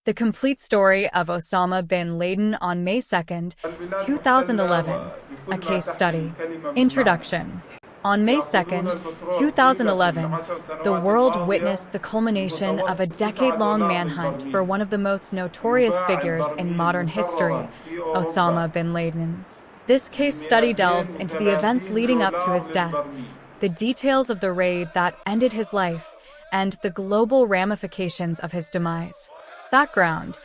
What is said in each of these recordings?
The complete story of Osama bin Laden on May 2nd, 2011. A case study. Introduction. On May 2nd, 2011, the world witnessed the culmination of a decade-long manhunt for one of the most notorious figures in modern history, Osama bin Laden. This case study delves into the events leading up to his death, the details of the raid that ended his life, and the global ramifications of his demise. Background.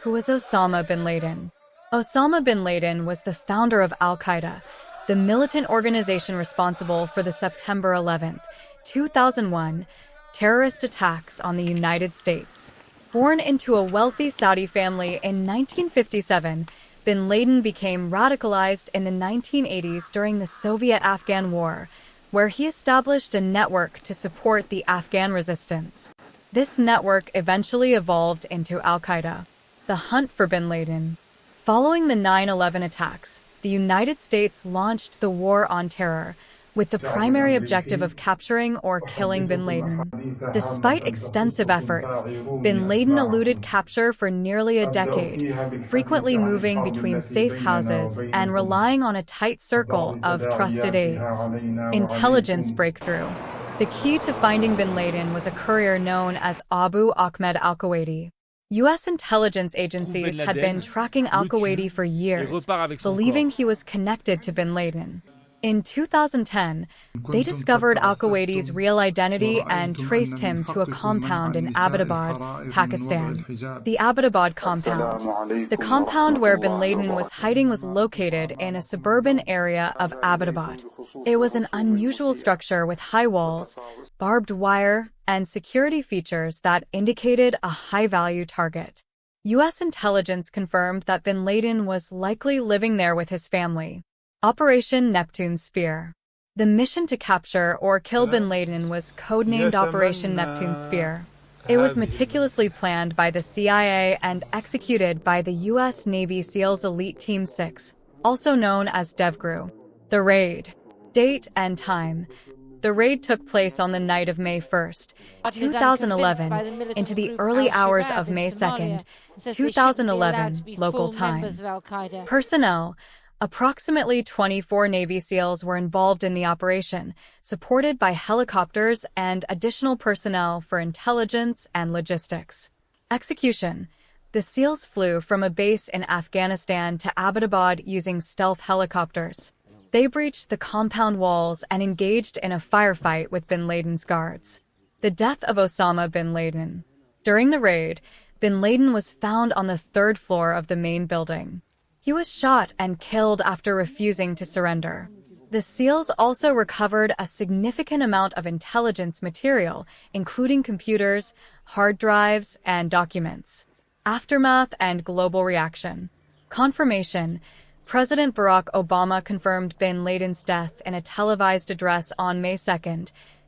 Who was Osama bin Laden? Osama bin Laden was the founder of al-Qaeda, the militant organization responsible for the September 11, 2001, terrorist attacks on the United States. Born into a wealthy Saudi family in 1957, bin Laden became radicalized in the 1980s during the Soviet-Afghan War, where he established a network to support the Afghan resistance. This network eventually evolved into al-Qaeda. The hunt for bin Laden. Following the 9/11 attacks, the United States launched the War on Terror, with the primary objective of capturing or killing bin Laden. Despite extensive efforts, bin Laden eluded capture for nearly a decade, frequently moving between safe houses and relying on a tight circle of trusted aides. Intelligence breakthrough. The key to finding bin Laden was a courier known as Abu Ahmed al-Kuwaiti. U.S. intelligence agencies had been tracking al-Kuwaiti for years, believing he was connected to bin Laden. In 2010, they discovered al-Kuwaiti's real identity and traced him to a compound in Abbottabad, Pakistan. The Abbottabad compound. The compound where bin Laden was hiding was located in a suburban area of Abbottabad. It was an unusual structure with high walls, barbed wire, and security features that indicated a high-value target. U.S. intelligence confirmed that bin Laden was likely living there with his family. Operation Neptune Spear. The mission to capture or kill bin Laden was codenamed Operation Neptune Spear. It was meticulously planned by the CIA and executed by the U.S. Navy SEALs Elite Team 6, also known as DevGru. The raid. Date and time. The raid took place on the night of May 1st, 2011, into the early hours of May 2nd, 2011, local time. Personnel. Approximately 24 Navy SEALs were involved in the operation, supported by helicopters and additional personnel for intelligence and logistics. Execution. The SEALs flew from a base in Afghanistan to Abbottabad using stealth helicopters. They breached the compound walls and engaged in a firefight with bin Laden's guards. The death of Osama bin Laden. During the raid, bin Laden was found on the third floor of the main building. He was shot and killed after refusing to surrender. The SEALs also recovered a significant amount of intelligence material, including computers, hard drives, and documents. Aftermath and global reaction. Confirmation. President Barack Obama confirmed bin Laden's death in a televised address on May 2,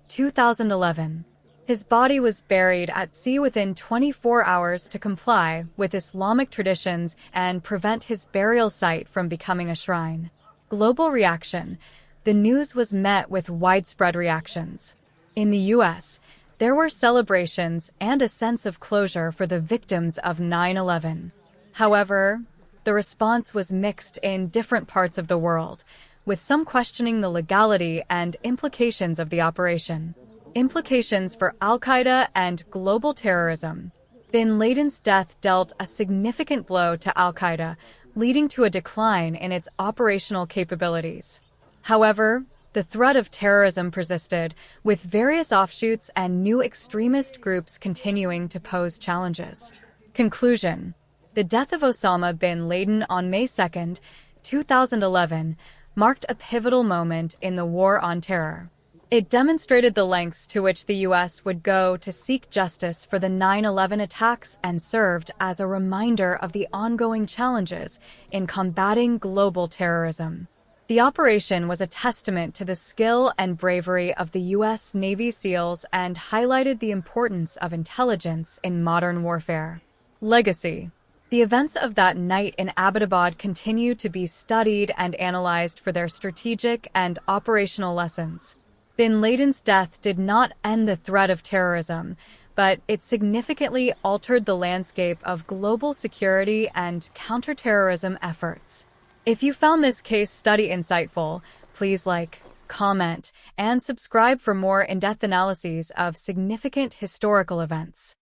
2011. His body was buried at sea within 24 hours to comply with Islamic traditions and prevent his burial site from becoming a shrine. Global reaction. The news was met with widespread reactions. In the U.S., there were celebrations and a sense of closure for the victims of 9/11. However, the response was mixed in different parts of the world, with some questioning the legality and implications of the operation. Implications for al-Qaeda and global terrorism. Bin Laden's death dealt a significant blow to al-Qaeda, leading to a decline in its operational capabilities. However, the threat of terrorism persisted, with various offshoots and new extremist groups continuing to pose challenges. Conclusion. The death of Osama bin Laden on May 2, 2011, marked a pivotal moment in the War on Terror. It demonstrated the lengths to which the U.S. would go to seek justice for the 9/11 attacks and served as a reminder of the ongoing challenges in combating global terrorism. The operation was a testament to the skill and bravery of the U.S. Navy SEALs and highlighted the importance of intelligence in modern warfare. Legacy. The events of that night in Abbottabad continue to be studied and analyzed for their strategic and operational lessons. Bin Laden's death did not end the threat of terrorism, but it significantly altered the landscape of global security and counterterrorism efforts. If you found this case study insightful, please like, comment, and subscribe for more in-depth analyses of significant historical events.